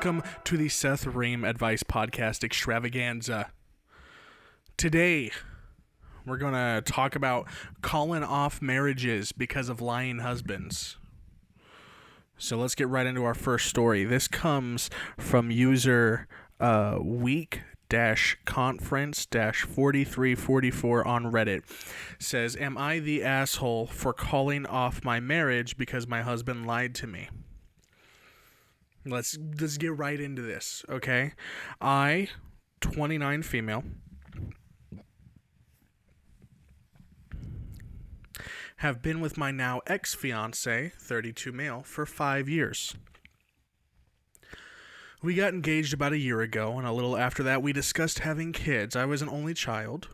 Welcome to the Seth Ream Advice Podcast Extravaganza. Today, we're going to talk about calling off marriages because of lying husbands. So let's get right into our first story. This comes from user week-conference-4344 on Reddit. Says, am I the asshole for calling off my marriage because my husband lied to me? Let's get right into this, okay? I, 29 female, have been with my now ex-fiance, 32 male, for 5 years. We got engaged about a year ago, and a little after that, we discussed having kids. I was an only child.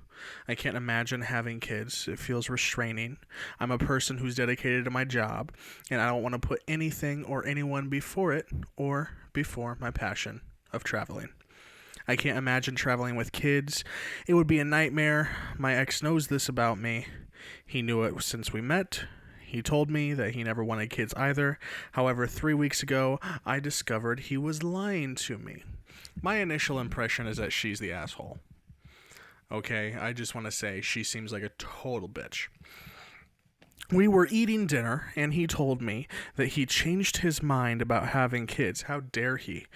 I can't imagine having kids. It feels restraining. I'm a person who's dedicated to my job, and I don't want to put anything or anyone before it or before my passion of traveling. I can't imagine traveling with kids. It would be a nightmare. My ex knows this about me. He knew it since we met. He told me that he never wanted kids either. However, 3 weeks ago, I discovered he was lying to me. My initial impression is that she's the asshole. Okay, I just want to say she seems like a total bitch. We were eating dinner, and he told me that he changed his mind about having kids. How dare he?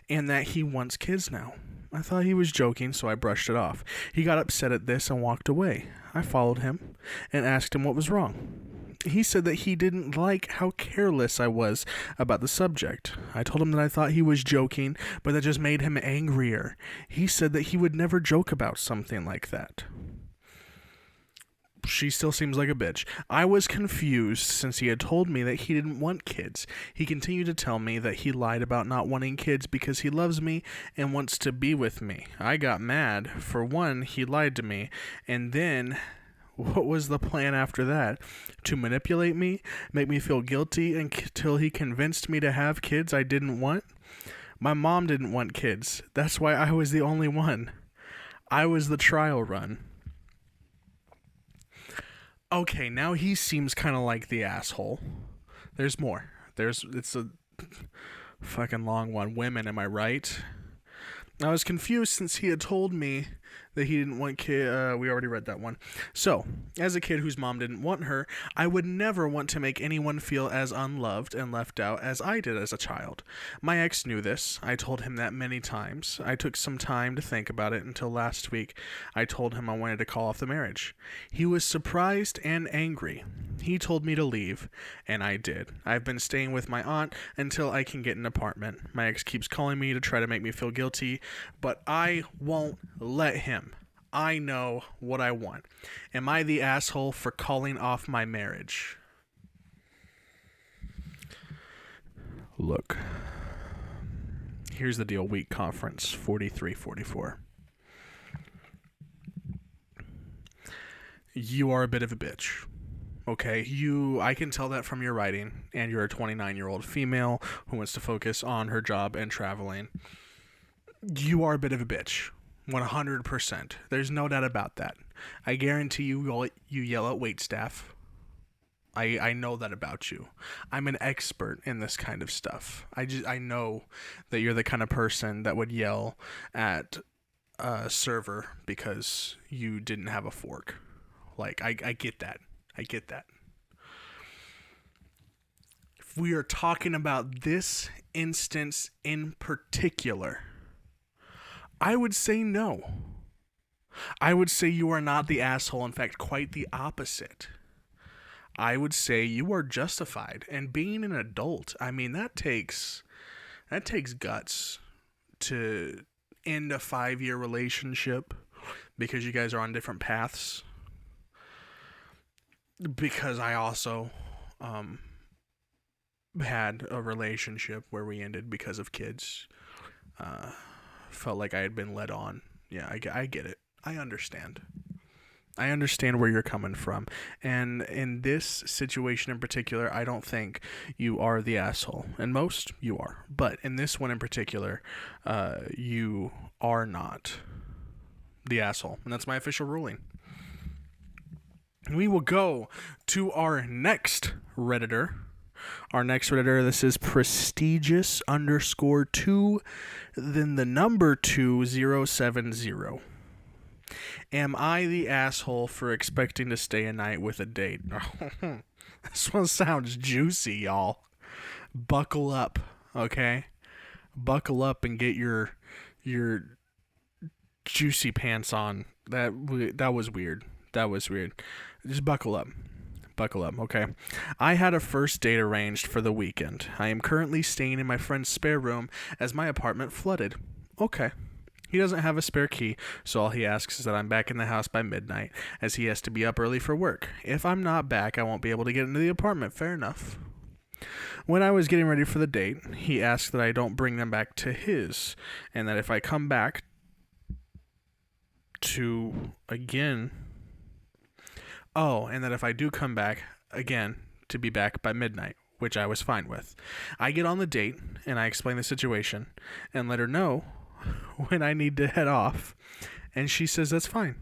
And that he wants kids now. I thought he was joking, so I brushed it off. He got upset at this and walked away. I followed him and asked him what was wrong. He said that he didn't like how careless I was about the subject. I told him that I thought he was joking, but that just made him angrier. He said that he would never joke about something like that. She still seems like a bitch. I was confused since he had told me that he didn't want kids. He continued to tell me that he lied about not wanting kids because he loves me and wants to be with me. I got mad. For one, he lied to me, and then what was the plan after that? To manipulate me, make me feel guilty until he convinced me to have kids I didn't want? My mom didn't want kids. That's why I was the only one. I was the trial run. Okay, now he seems kind of like the asshole. There's more. It's a fucking long one. Women, am I right? I was confused since he had told me that he didn't want kids. We already read that one. So, as a kid whose mom didn't want her, I would never want to make anyone feel as unloved and left out as I did as a child. My ex knew this. I told him that many times. I took some time to think about it until last week. I told him I wanted to call off the marriage. He was surprised and angry. He told me to leave, and I did. I've been staying with my aunt until I can get an apartment. My ex keeps calling me to try to make me feel guilty, but I won't let him. I know what I want. Am I the asshole for calling off my marriage? Look. Here's the deal, week conference 4344. You are a bit of a bitch. Okay, I can tell that from your writing, and you're a 29-year-old female who wants to focus on her job and traveling. You are a bit of a bitch. 100%. There's no doubt about that. I guarantee you yell at waitstaff. I know that about you. I'm an expert in this kind of stuff. I know that you're the kind of person that would yell at a server because you didn't have a fork. Like, I get that. I get that. If we are talking about this instance in particular, I would say no. I would say you are not the asshole. In fact, quite the opposite. I would say you are justified. And being an adult, I mean, that takes guts to end a 5-year relationship because you guys are on different paths. Because I also had a relationship where we ended because of kids. Felt like I had been led on. Yeah, I get it. I understand. I understand where you're coming from. And in this situation in particular, I don't think you are the asshole. In most, you are. But in this one in particular, you are not the asshole. And that's my official ruling. We will go to our next Redditor, Our next Redditor, this is prestigious underscore 2, then the number 2070. Am I the asshole for expecting to stay a night with a date? This one sounds juicy, y'all. Buckle up, okay? Buckle up and get your juicy pants on. That was weird. That was weird. Just buckle up. Buckle up, okay? I had a first date arranged for the weekend. I am currently staying in my friend's spare room as my apartment flooded. Okay. He doesn't have a spare key, so all he asks is that I'm back in the house by midnight, as he has to be up early for work. If I'm not back, I won't be able to get into the apartment. Fair enough. When I was getting ready for the date, he asked that I don't bring them back to his, and that if I come back and that if I do come back again, to be back by midnight, which I was fine with. I get on the date, and I explain the situation, and let her know when I need to head off, and she says that's fine.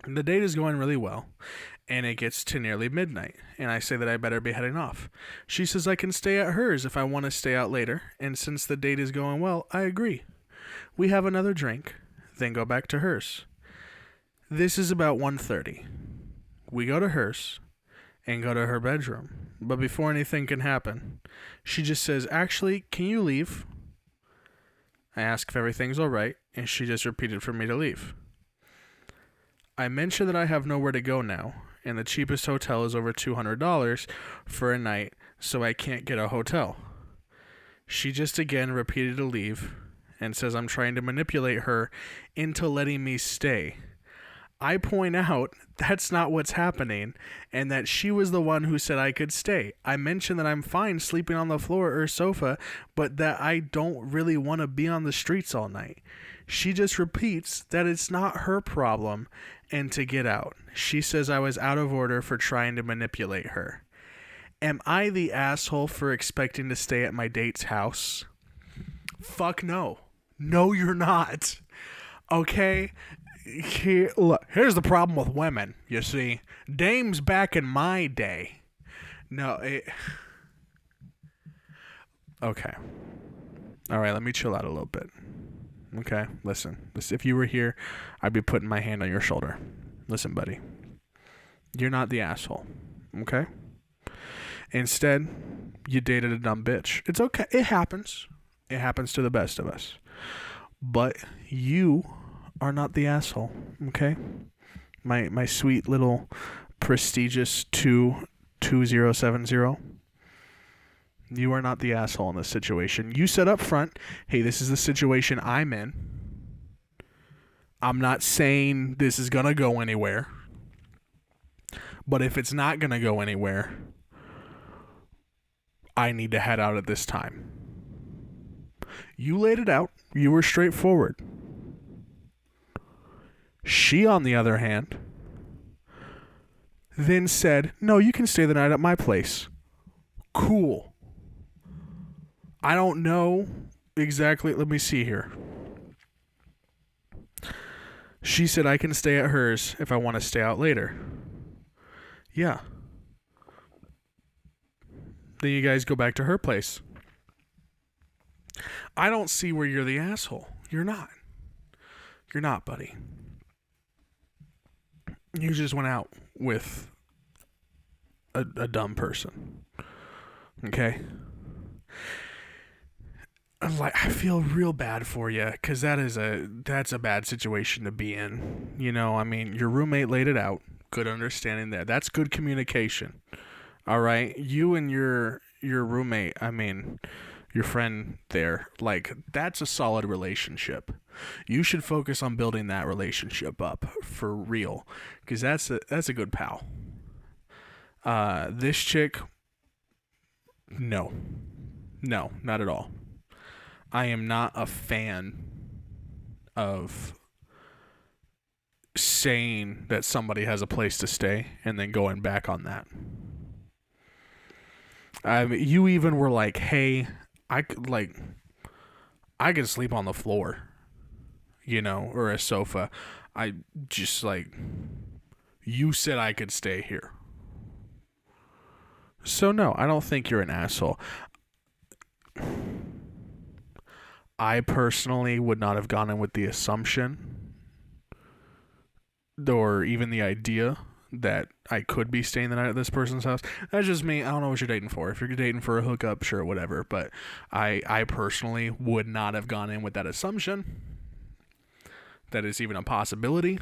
The date is going really well, and it gets to nearly midnight, and I say that I better be heading off. She says I can stay at hers if I want to stay out later, and since the date is going well, I agree. We have another drink, then go back to hers. This is about 1:30. We go to hers and go to her bedroom, but before anything can happen, she just says, actually, can you leave? I ask if everything's alright, and she just repeated for me to leave. I mention that I have nowhere to go now, and the cheapest hotel is over $200 for a night, so I can't get a hotel. She just again repeated to leave, and says I'm trying to manipulate her into letting me stay. I point out that's not what's happening, and that she was the one who said I could stay. I mention that I'm fine sleeping on the floor or sofa, but that I don't really want to be on the streets all night. She just repeats that it's not her problem and to get out. She says I was out of order for trying to manipulate her. Am I the asshole for expecting to stay at my date's house? Fuck no. No, you're not. Okay? Look, here's the problem with women, you see. Dames back in my day. Okay. All right, let me chill out a little bit. Okay, listen. If you were here, I'd be putting my hand on your shoulder. Listen, buddy. You're not the asshole, okay? Instead, you dated a dumb bitch. It's okay. It happens. It happens to the best of us. But you are not the asshole, okay? My sweet little prestigious 2070. You are not the asshole in this situation. You said up front, hey, this is the situation I'm in. I'm not saying this is going to go anywhere. But if it's not going to go anywhere, I need to head out at this time. You laid it out. You were straightforward. She, on the other hand, then said, no, you can stay the night at my place. Cool. I don't know exactly. Let me see here. She said I can stay at hers if I want to stay out later. Yeah. Then you guys go back to her place. I don't see where you're the asshole. You're not. You're not, buddy. You just went out with a dumb person. Okay? I feel real bad for you, because that's a bad situation to be in. You know, I mean, your roommate laid it out. Good understanding there. That's good communication. All right? You and your roommate, I mean, your friend there, like, that's a solid relationship. You should focus on building that relationship up for real, because that's a good pal. This chick, no, not at all. I am not a fan of saying that somebody has a place to stay and then going back on that. You even were like, hey, I could sleep on the floor, you know, or a sofa. I just, like, you said I could stay here. So no, I don't think you're an asshole. I personally would not have gone in with the assumption or even the idea that I could be staying the night at this person's house. That's just me. I don't know what you're dating for. If you're dating for a hookup, sure, whatever. But I personally would not have gone in with that assumption that it's even a possibility.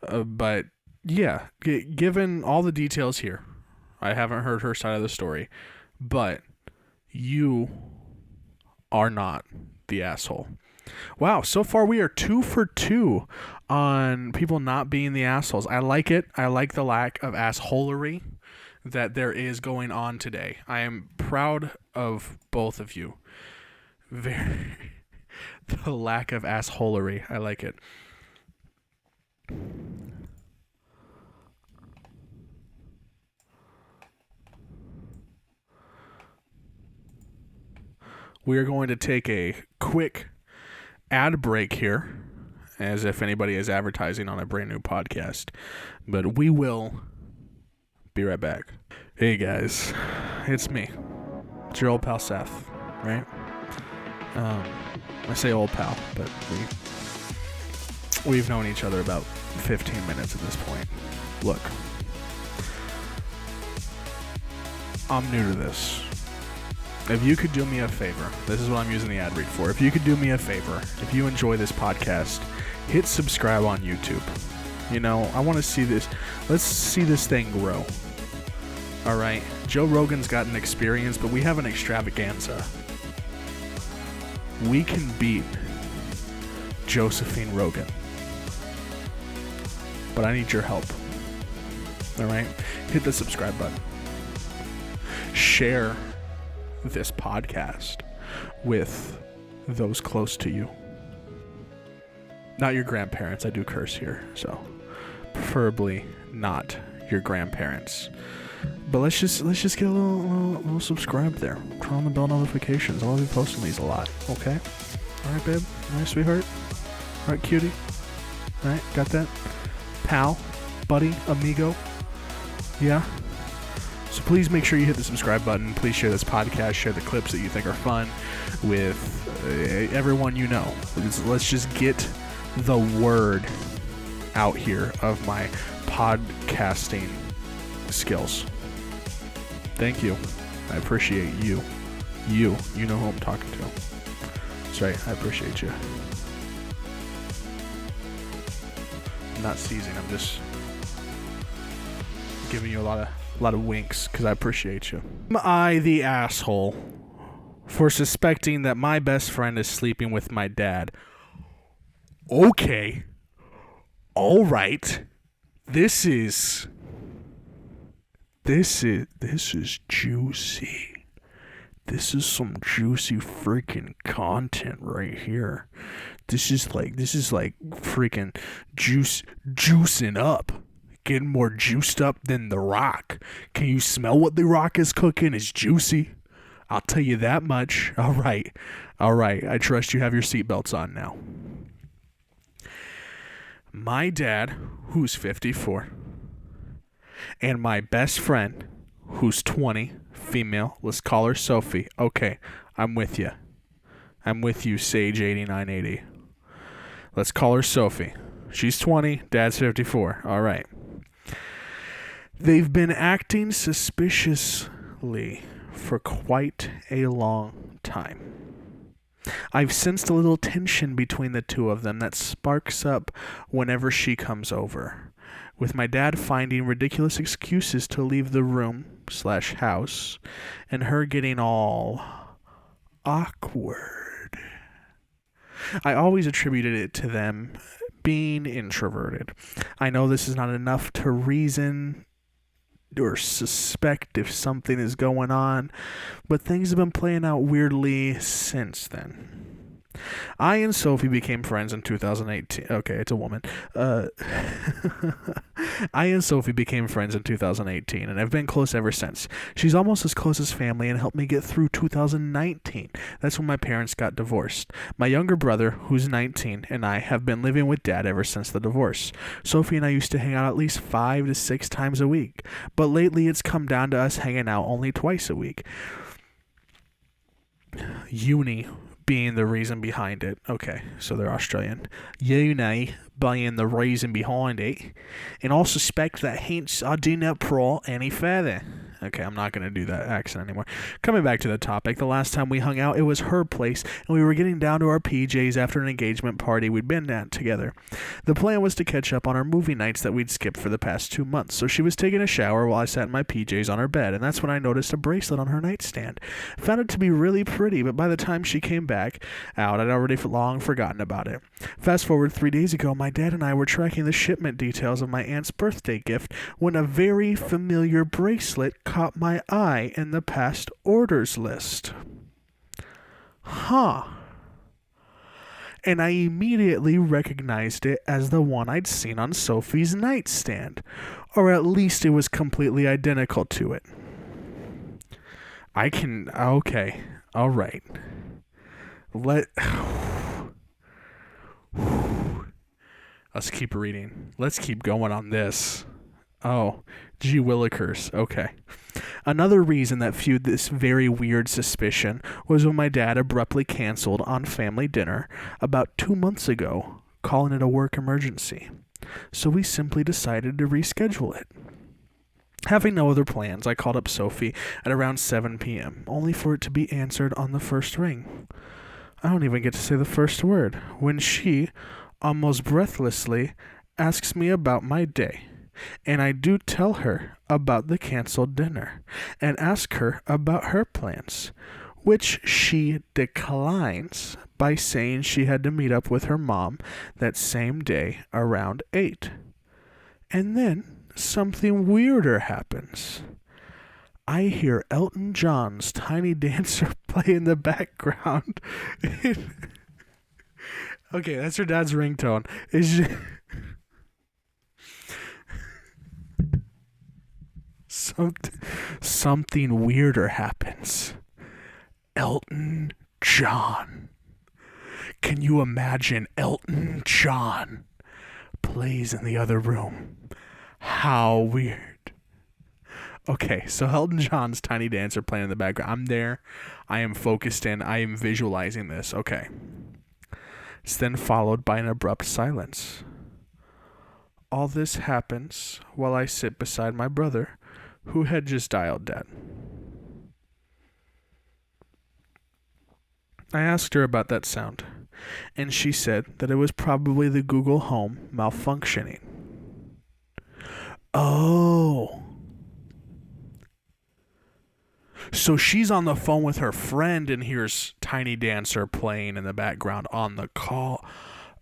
But yeah, given all the details here, I haven't heard her side of the story, but you are not the asshole. Wow, so far we are 2 for 2 on people not being the assholes. I like it. I like the lack of assholery that there is going on today. I am proud of both of you. The lack of assholery. I like it. We are going to take a quick ad break here, as if anybody is advertising on a brand new podcast. But we will be right back. Hey guys, it's me. It's your old pal Seth, right? I say old pal, but we've known each other about 15 minutes at this point. Look, I'm new to this. If you could do me a favor, this is what I'm using the ad read for. If you could do me a favor, if you enjoy this podcast, hit subscribe on YouTube. You know, I want to see this. Let's see this thing grow. All right. Joe Rogan's got an experience, but we have an extravaganza. We can beat Josephine Rogan. But I need your help. All right. Hit the subscribe button. Share this podcast with those close to you. Not your grandparents. I do curse here, so preferably not your grandparents. But let's just get a little subscribed there. Turn on the bell notifications. I'll be posting these a lot. Okay. All right, babe. All right, sweetheart. All right, cutie. All right, got that. Pal, buddy, amigo. Yeah. So please make sure you hit the subscribe button. Please share this podcast. Share the clips that you think are fun with everyone you know. Let's just get the word out here of my podcasting skills. Thank you. I appreciate you. You know who I'm talking to. That's right. I appreciate you. I'm not seizing. I'm just giving you a lot of winks because I appreciate you. Am I the asshole for suspecting that my best friend is sleeping with my dad? Okay. All right. This is juicy. This is some juicy freaking content right here. This is like freaking juicing up. Getting more juiced up than The Rock. Can you smell what The Rock is cooking? It's juicy. I'll tell you that much. All right. I trust you have your seatbelts on now. My dad, who's 54, and my best friend, who's 20, female, let's call her Sophie. Okay, I'm with you. Sage 8980. Let's call her Sophie. She's 20, dad's 54. All right. They've been acting suspiciously for quite a long time. I've sensed a little tension between the two of them that sparks up whenever she comes over, with my dad finding ridiculous excuses to leave the room/house, and her getting all awkward. I always attributed it to them being introverted. I know this is not enough to reason or suspect if something is going on, but things have been playing out weirdly since then. I and Sophie became friends in 2018. Okay, it's a woman. Uh, I and Sophie became friends in 2018 and have been close ever since. She's almost as close as family and helped me get through 2019. That's when my parents got divorced. My younger brother, who's 19, and I have been living with Dad ever since the divorce. Sophie and I used to hang out at least 5 to 6 times a week, but lately it's come down to us hanging out only twice a week. Uni being the reason behind it. Okay, so they're Australian. Uni being the reason behind it. And I suspect that hence I do not pro any further. Okay, I'm not going to do that accent anymore. Coming back to the topic, the last time we hung out, it was her place, and we were getting down to our PJs after an engagement party we'd been at together. The plan was to catch up on our movie nights that we'd skipped for the past 2 months, so she was taking a shower while I sat in my PJs on her bed, and that's when I noticed a bracelet on her nightstand. Found it to be really pretty, but by the time she came back out, I'd already long forgotten about it. Fast forward 3 days ago, my dad and I were tracking the shipment details of my aunt's birthday gift when a very familiar bracelet caught my eye in the past orders list. And I immediately recognized it as the one I'd seen on Sophie's nightstand, or at least it was completely identical to it. Okay, all right. Let's keep reading. Let's keep going on this. Oh, gee willikers. Okay. Another reason that fueled this very weird suspicion was when my dad abruptly canceled on family dinner about 2 months ago, calling it a work emergency. So we simply decided to reschedule it. Having no other plans, I called up Sophie at around 7 p.m., only for it to be answered on the first ring. I don't even get to say the first word, when she, almost breathlessly, asks me about my day. And I do tell her about the canceled dinner and ask her about her plans, which she declines by saying she had to meet up with her mom that same day around 8. And then something weirder happens. I hear Elton John's Tiny Dancer play in the background. Okay, that's her dad's ringtone. Something weirder happens. Elton John. Can you imagine Elton John plays in the other room? How weird. Okay, so Elton John's Tiny Dancer playing in the background. I'm there. I am focused in. I am visualizing this. Okay. It's then followed by an abrupt silence. All this happens while I sit beside my brother, who had just dialed dead. I asked her about that sound, and she said that it was probably the Google Home malfunctioning. Oh. So she's on the phone with her friend and hears Tiny Dancer playing in the background on the call.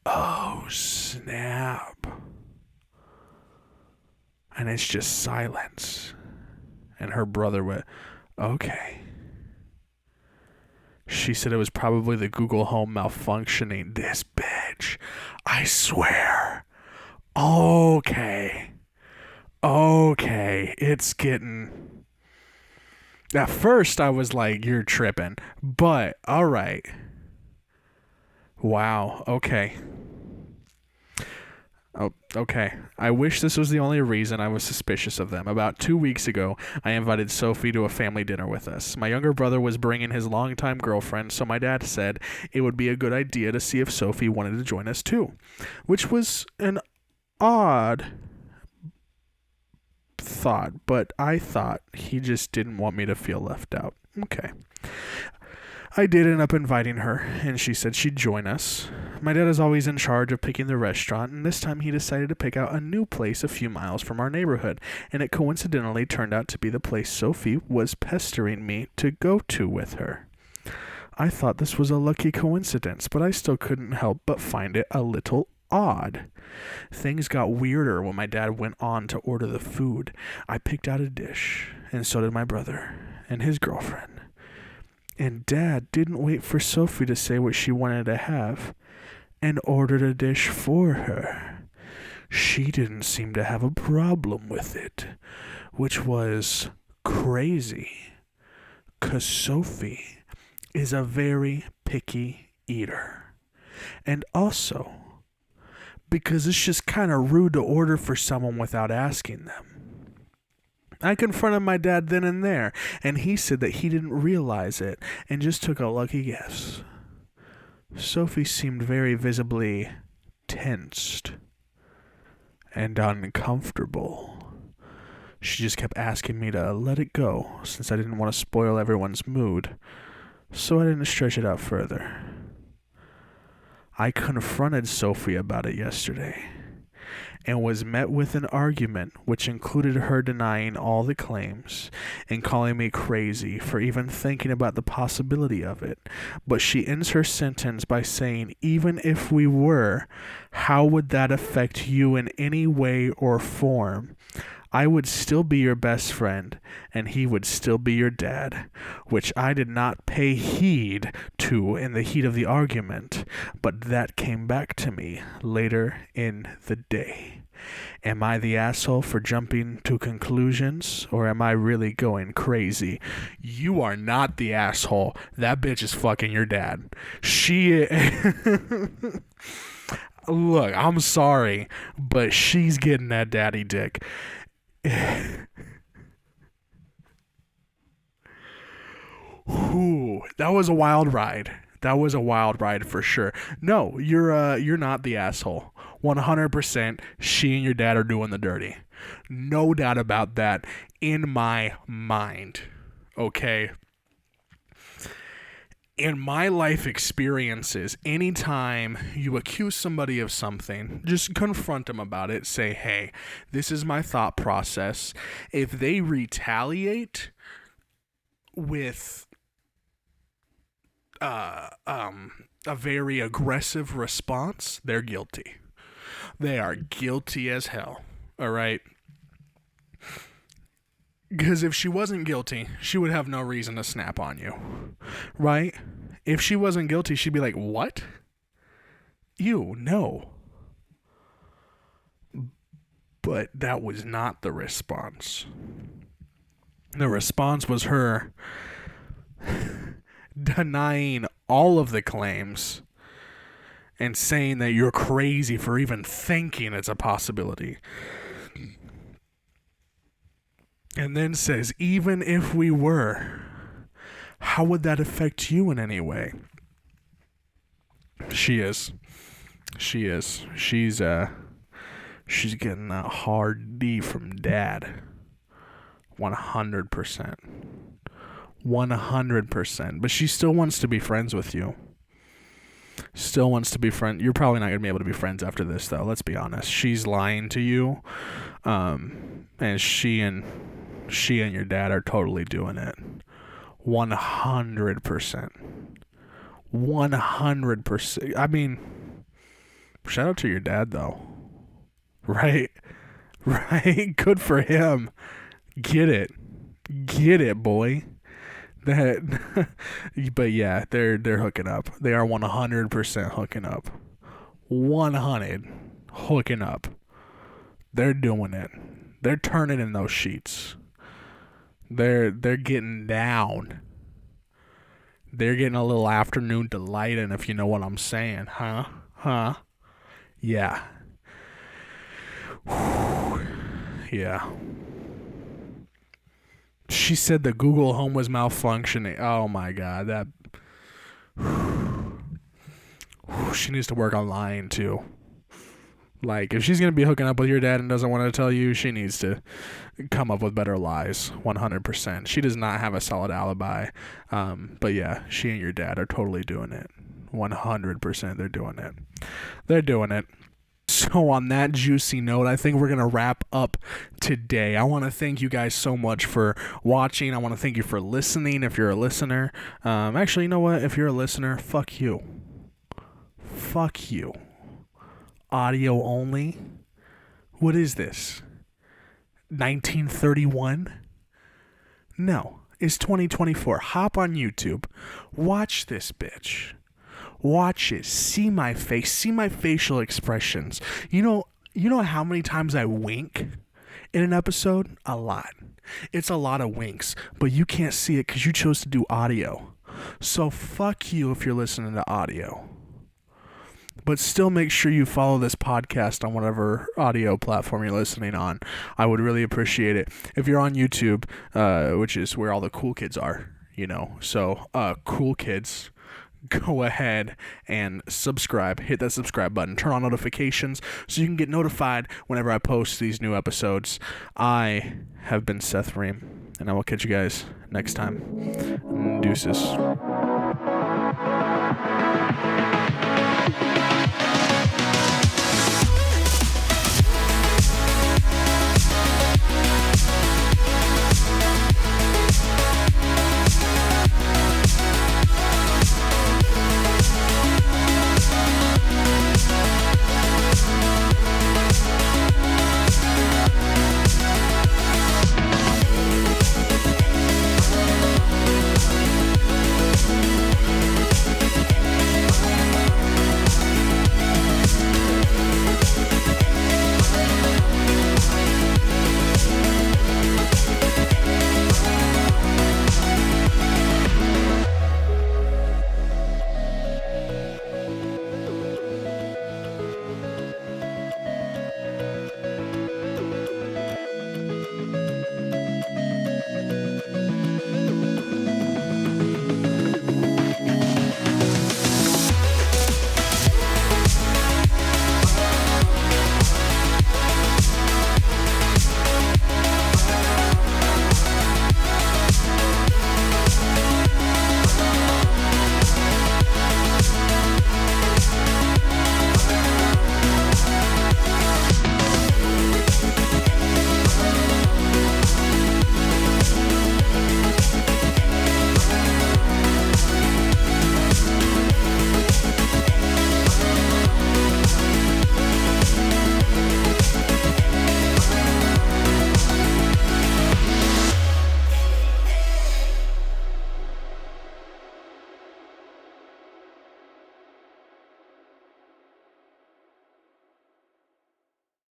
Oh, snap. And it's just silence. And her brother went, okay. She said it was probably the Google Home malfunctioning. This bitch. I swear. Okay. It's getting... At first, I was like, you're tripping. But, all right. Wow. Okay. Oh, okay. I wish this was the only reason I was suspicious of them. About 2 weeks ago, I invited Sophie to a family dinner with us. My younger brother was bringing his longtime girlfriend, so my dad said it would be a good idea to see if Sophie wanted to join us too, which was an odd thought, but I thought he just didn't want me to feel left out. Okay. I did end up inviting her, and she said she'd join us. My dad is always in charge of picking the restaurant, and this time he decided to pick out a new place a few miles from our neighborhood, and it coincidentally turned out to be the place Sophie was pestering me to go to with her. I thought this was a lucky coincidence, but I still couldn't help but find it a little odd. Things got weirder when my dad went on to order the food. I picked out a dish, and so did my brother and his girlfriend. And Dad didn't wait for Sophie to say what she wanted to have and ordered a dish for her. She didn't seem to have a problem with it, which was crazy, 'cause Sophie is a very picky eater. And also, because it's just kind of rude to order for someone without asking them. I confronted my dad then and there, and he said that he didn't realize it and just took a lucky guess. Sophie seemed very visibly tensed and uncomfortable. She just kept asking me to let it go since I didn't want to spoil everyone's mood, so I didn't stretch it out further. I confronted Sophie about it yesterday and was met with an argument which included her denying all the claims and calling me crazy for even thinking about the possibility of it. But she ends her sentence by saying, even if we were, how would that affect you in any way or form? I would still be your best friend, and he would still be your dad, which I did not pay heed to in the heat of the argument, but that came back to me later in the day. Am I the asshole for jumping to conclusions, or am I really going crazy? You are not the asshole. That bitch is fucking your dad. She... Look, I'm sorry, but she's getting that daddy dick. Ooh, that was a wild ride. That was a wild ride for sure. No, you're not the asshole. 100%, she and your dad are doing the dirty. No doubt about that in my mind. Okay? In my life experiences, anytime you accuse somebody of something, just confront them about it. Say, hey, this is my thought process. If they retaliate with a very aggressive response, they're guilty. They are guilty as hell. All right? Because if she wasn't guilty, she would have no reason to snap on you, right? If she wasn't guilty, she'd be like, what? You, no. But that was not the response. The response was her denying all of the claims and saying that you're crazy for even thinking it's a possibility. And then says, even if we were, how would that affect you in any way? She is. She's getting that hard D from dad. 100%. 100%. But she still wants to be friends with you. Still wants to be friends. You're probably not going to be able to be friends after this, though. Let's be honest. She's lying to you. And she and your dad are totally doing it. 100%. 100%. I mean, shout out to your dad, though. Right? Right? Good for him. Get it. Get it, boy. That, but yeah, they're hooking up. They are 100% hooking up. 100 hooking up. They're doing it. They're turning in those sheets. They're getting down. They're getting a little afternoon delight in, if you know what I'm saying, huh? Huh? Yeah. Yeah. She said the Google Home was malfunctioning. Oh my God, that. She needs to work on lying too. Like, if she's going to be hooking up with your dad and doesn't want to tell you, she needs to come up with better lies. 100%. She does not have a solid alibi. But yeah, she and your dad are totally doing it. 100% they're doing it. They're doing it. So on that juicy note, I think we're going to wrap up today. I want to thank you guys so much for watching. I want to thank you for listening if you're a listener. Actually, you know what? If you're a listener, fuck you. Fuck you. Audio only? What is this? 1931? No. is 2024. Hop on YouTube. Watch this bitch. Watch it. See my face. See my facial expressions. You know how many times I wink in an episode? A lot. It's a lot of winks, but you can't see it because you chose to do audio. So fuck you if you're listening to audio. But still make sure you follow this podcast on whatever audio platform you're listening on. I would really appreciate it. If you're on YouTube, which is where all the cool kids are, So, cool kids, go ahead and subscribe. Hit that subscribe button. Turn on notifications so you can get notified whenever I post these new episodes. I have been Seth Ream, and I will catch you guys next time. Deuces.